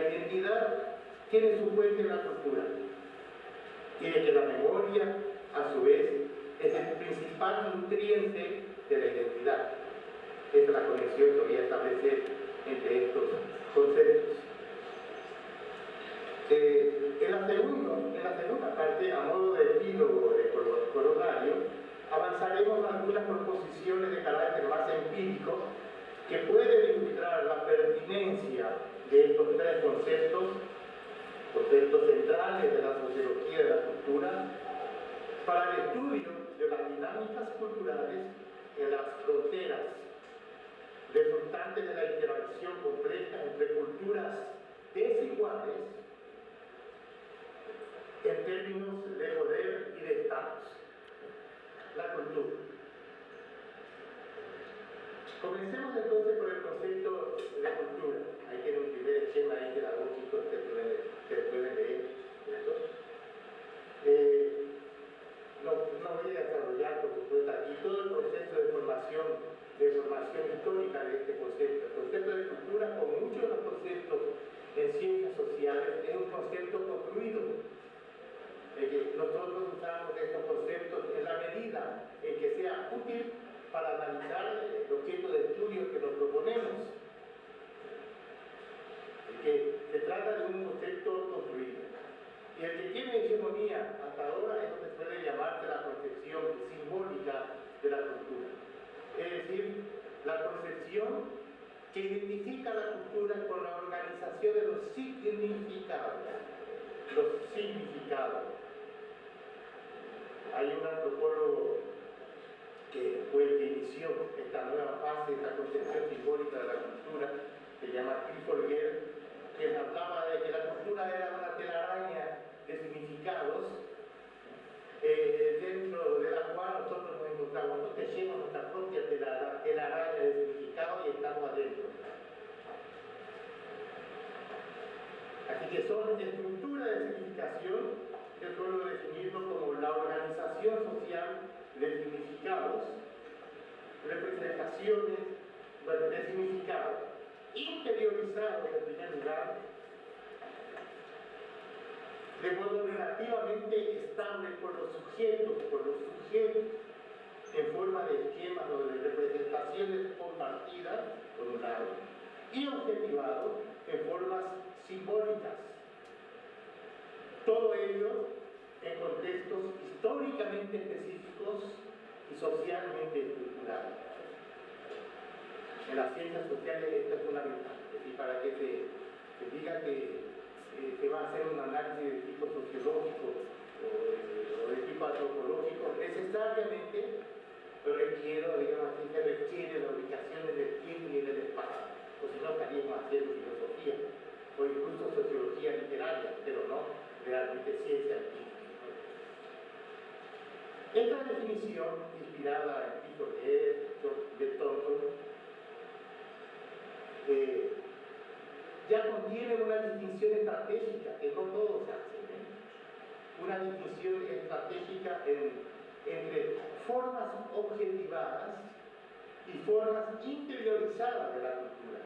La identidad tiene su fuente en la cultura. Tiene que la memoria, a su vez, es el principal nutriente de la identidad. Esa es la conexión que voy a establecer entre estos conceptos. En la segunda parte, a modo de epílogo de corolario, avanzaremos algunas proposiciones de carácter más empírico que pueden ilustrar la pertinencia de estos tres conceptos centrales de la sociología de la cultura, para el estudio de las dinámicas culturales en las fronteras resultantes de la interacción compleja entre culturas desiguales en términos de poder y de estatus. La cultura. Comencemos entonces por el concepto de cultura. Ahí tiene un primer esquema ahí pedagógico que pueden leer. No voy a desarrollar, por supuesto, aquí todo el proceso de formación histórica de este concepto. El concepto de cultura, como muchos de los conceptos en ciencias sociales, es un concepto construido. Nosotros usamos estos conceptos en la medida en que sea útil para analizar el objeto de estudio que nos proponemos. Que se trata de un concepto construido. Y el que tiene hegemonía hasta ahora es lo que suele llamarse la concepción simbólica de la cultura. Es decir, la concepción que identifica la cultura con la organización de los significados. Los significados. Hay un antropólogo que fue el que inició esta nueva fase, esta concepción simbólica de la cultura, se llama Clifford Gale, que hablaba de que la cultura era una telaraña de significados dentro de la cual nosotros nos encontramos, nosotros tejemos nuestra propia telaraña de significados y estamos adentro. Así que son estructuras de significación. Yo suelo definirlo como la organización social de significados, representaciones de significados interiorizados en primer lugar, de modo relativamente estable por los sujetos, en forma de esquemas o de representaciones compartidas, por un lado, y objetivados en formas simbólicas. Todo ello en contextos históricamente específicos y socialmente estructurales. En las ciencias sociales esto es fundamental, es decir, para que se diga que se va a hacer un análisis de tipo sociológico o de tipo antropológico, necesariamente requiere la ubicación en el tiempo y en el espacio, o si no estaríamos haciendo filosofía o incluso sociología literaria, pero no realmente ciencia empírica. Esta definición, inspirada en Peter de Thornton, ya contiene una distinción estratégica, que no todos hacen, una distinción estratégica entre formas objetivadas y formas interiorizadas de la cultura,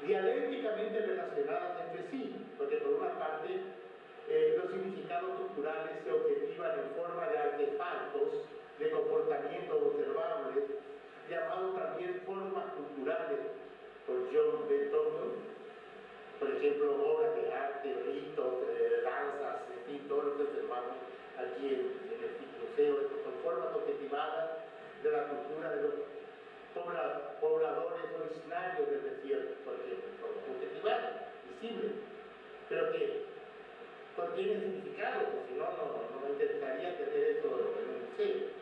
dialécticamente relacionadas entre sí, porque por una parte los significados culturales se objetivan en forma de artefactos de comportamientos observables, llamados también formas culturales por John B. Thornton, por ejemplo, obras de arte, ritos, danzas, en fin, todo lo que observamos aquí en el museo. Estas son formas objetivadas de la cultura de los pobladores originarios del desierto, por ejemplo, formas objetivadas, visibles, pero que contienen significado, porque si no, no me interesaría tener eso en un museo.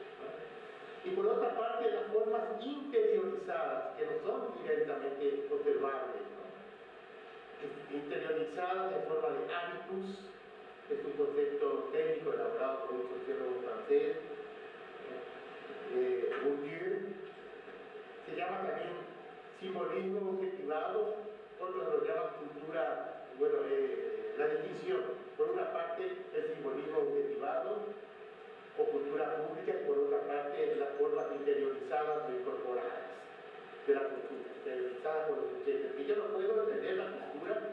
Y por otra parte, las formas interiorizadas, que no son directamente observables, interiorizadas en forma de habitus, es un concepto técnico elaborado por un sociólogo francés, Bourdieu. Se llama también simbolismo objetivado, otros lo llaman cultura, la distinción, por una parte el simbolismo objetivado o cultura pública, y por otra parte las formas interiorizadas o incorporadas de la cultura, interiorizadas por los sujetos. Y yo no puedo entender la cultura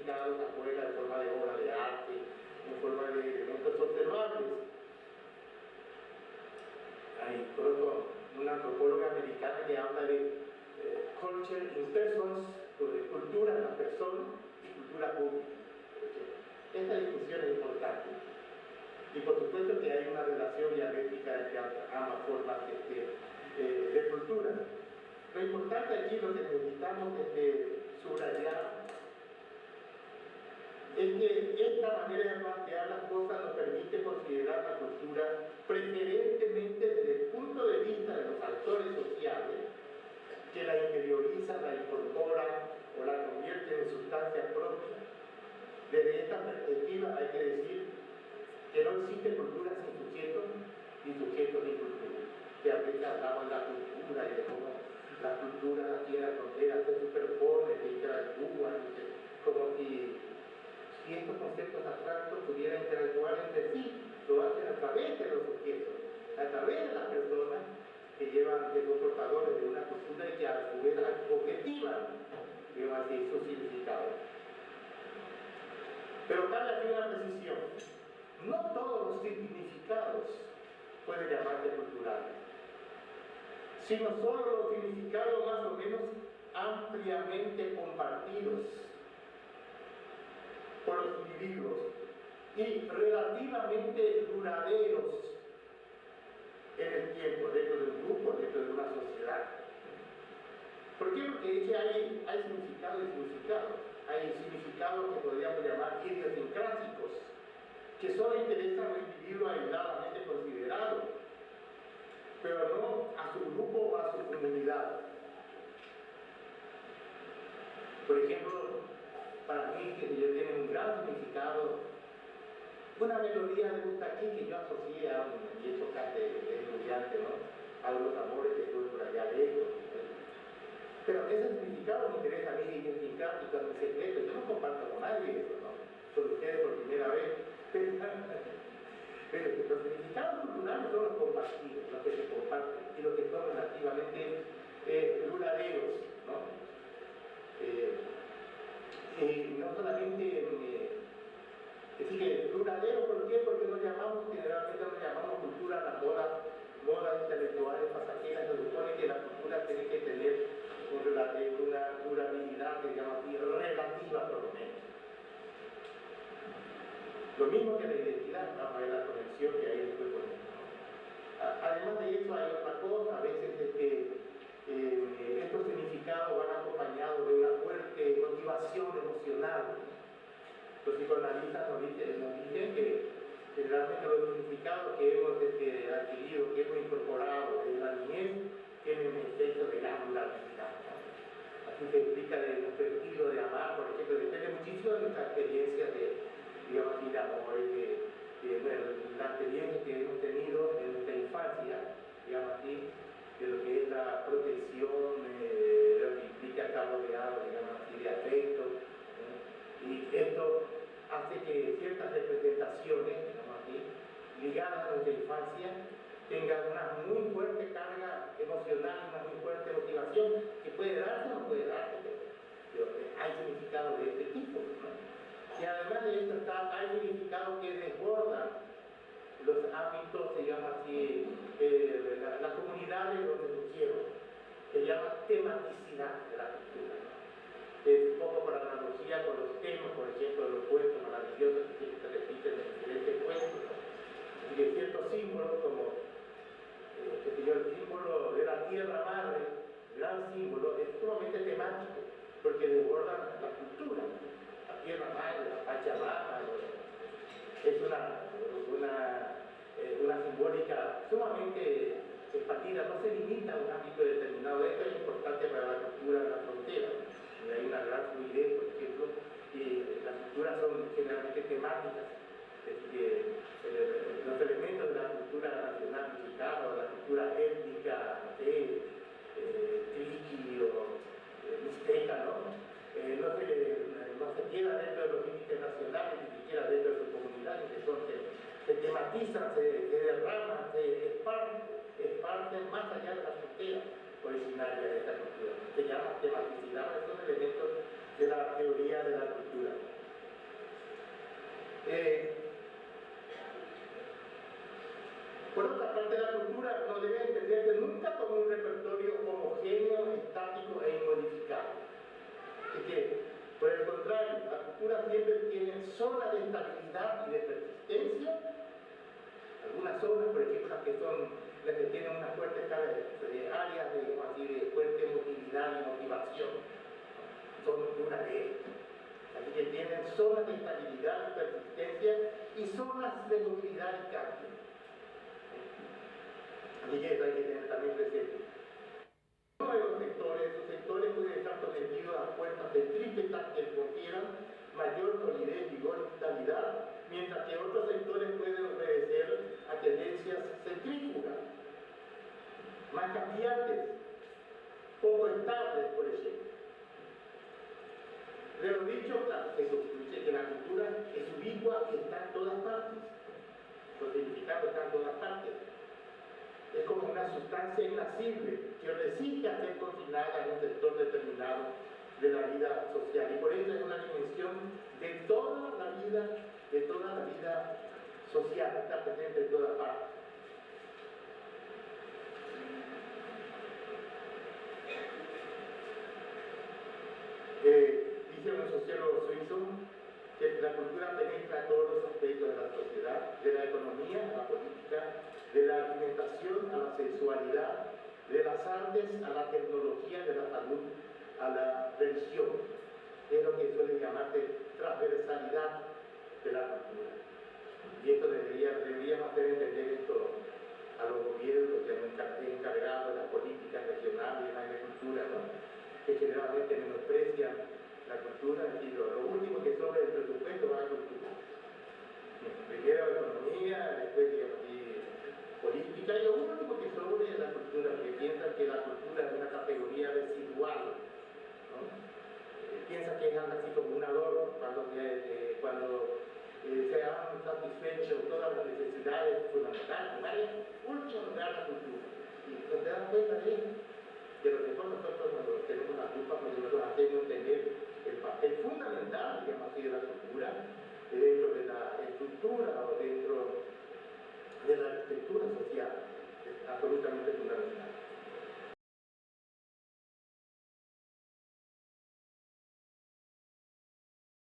significados afuera en forma de obra de arte, en forma de elementos observables. Hay una antropóloga americana que habla de culture in persons, de cultura en la persona y cultura pública. Esta discusión es importante. Y por supuesto que hay una relación dialéctica entre ambas formas de cultura. Lo importante aquí, lo que necesitamos subrayar, es que esta manera de plantear las cosas nos permite considerar la cultura preferentemente desde el punto de vista de los actores sociales que la interiorizan, la incorporan o la convierten en sustancia propia. Desde esta perspectiva hay que decir que no existe cultura sin sujetos ni sujetos sin cultura. Que a veces hablamos de la cultura y de cómo la cultura tiene fronteras, se superpone, se interactúan, como si estos conceptos abstractos pudieran interactuar entre sí. Lo hacen a través de los sujetos, a través de las personas que son portadores de una cultura y que a su vez objetivan, digamos así, su significado. Pero cabe aquí una precisión. No todos los significados pueden llamarse culturales, sino solo los significados más o menos ampliamente compartidos por los individuos y relativamente duraderos en el tiempo, dentro de un grupo, dentro de una sociedad. ¿Por qué? Porque es que hay significado y significado. Hay significados que podríamos llamar idiosincrásicos, que solo interesan al individuo aisladamente considerado, pero no a su grupo o a su comunidad. Por ejemplo, para mí, que yo tiene un gran significado, una melodía de Bustaquín que yo asocié a mi época de estudiante, ¿no? A los amores que tuve por allá lejos. Pero ese significado me interesa a mí, idiosincrático, en secreto. Yo no comparto con nadie eso, ¿no? Con ustedes por primera vez. Pero los significados culturales son los compartidos, los que se comparten y los que son relativamente duraderos, ¿no? No solamente decir que duradero, ¿por qué? Porque generalmente nos llamamos cultura a las modas intelectuales pasajeras. Se supone que la cultura tiene que tener una durabilidad, digamos así, relativa por lo menos. Lo mismo que la identidad, vamos a ver la conexión que hay después con esto. Además de eso hay otra cosa, a veces estos significados van acompañados de una fuerte motivación emocional. Los psicoanalistas nos dicen que generalmente los significados que hemos adquirido, que hemos incorporado en la niñez, tienen efectos de gran durabilidad. Así se explica de nuestro estilo de amar, por ejemplo, depende muchísimo de nuestra experiencia digamos así, de amor, la experiencia que hemos tenido en nuestra infancia, digamos así, de lo que es la protección, de lo que implica estar rodeado, digamos así, de afecto. Y esto hace que ciertas representaciones, digamos así, ligadas a nuestra infancia, tengan una muy fuerte carga emocional, una muy fuerte motivación, que puede darse o no puede darse, pero hay significados de este tipo, ¿no? Y además de esto hay significados que desbordan los ámbitos, digamos así, las comunidades donde surgieron, que llama tematicidad de la cultura, ¿no? Un poco por analogía con los temas, por ejemplo, de los cuentos maravillosos que se repiten en diferentes cuentos, ¿no? Y que ciertos símbolos como el símbolo de la tierra madre, gran símbolo, es sumamente temático, porque desborda la cultura. La tierra madre, la Pachamama, es una simbólica sumamente expandida, no se limita a un ámbito determinado. Esto es importante para la cultura de la frontera. Y hay una gran fluidez, por ejemplo, y las culturas son generalmente temáticas. Es decir, los elementos de la cultura nacional mexicana, o de la cultura étnica, triqui o mixteca, ¿no? No se queda dentro de los límites nacionales, ni siquiera dentro de su comunidad, se tematizan, se derraman, se esparcen más allá de las fronteras originarias de esta cultura. Se llama tematicidad, son elementos de la teoría de la cultura. Por otra parte, la cultura no debe entenderse nunca como un repertorio homogéneo, estático e inmodificable. Así que, por el contrario, la cultura siempre tiene zonas de estabilidad y de persistencia. Algunas zonas, por ejemplo, las que tienen una fuerte áreas de fuerte motilidad y motivación, son una de ellas. Así que tienen zonas de estabilidad y persistencia y zonas de movilidad y cambio. Así que eso hay que tener también presente. Uno de los sectores pueden estar sometidos a fuerzas centrípetas que confieran mayor solidez, vigor y vitalidad, mientras que otros sectores pueden obedecer a tendencias centrífugas, más cambiantes, poco estables, por ejemplo. Pero dicho, eso dice que la cultura es ubicua y está en todas partes. Los significados están en todas partes. Es como una sustancia innacible que resiste a ser consignada en un sector determinado de la vida social. Y por eso es una dimensión de toda la vida social, está presente en todas partes. Dice un sociólogo suizo que la cultura penetra todos los aspectos de la sociedad, de la economía a la política, de la alimentación a la sexualidad, de las artes a la tecnología, de la salud a la religión. Es lo que suele llamarse transversalidad de la cultura. Y esto deberíamos hacer entender esto a los gobiernos que han encargado de las políticas regionales y la agricultura, ¿no? Que generalmente menosprecian la cultura y lo último que sobra el presupuesto va a la cultura. Primero economía, después digamos, política y lo último que sobre es la cultura, porque piensan que la cultura es una categoría residual, ¿no? Piensan que es algo así como un adorno cuando se han satisfecho todas las necesidades fundamentales, último lugar la cultura. Y no te das cuenta de eso. Que lo mejor nosotros tenemos la culpa porque nosotros hacemos entender el papel fundamental, digamos así, de la cultura,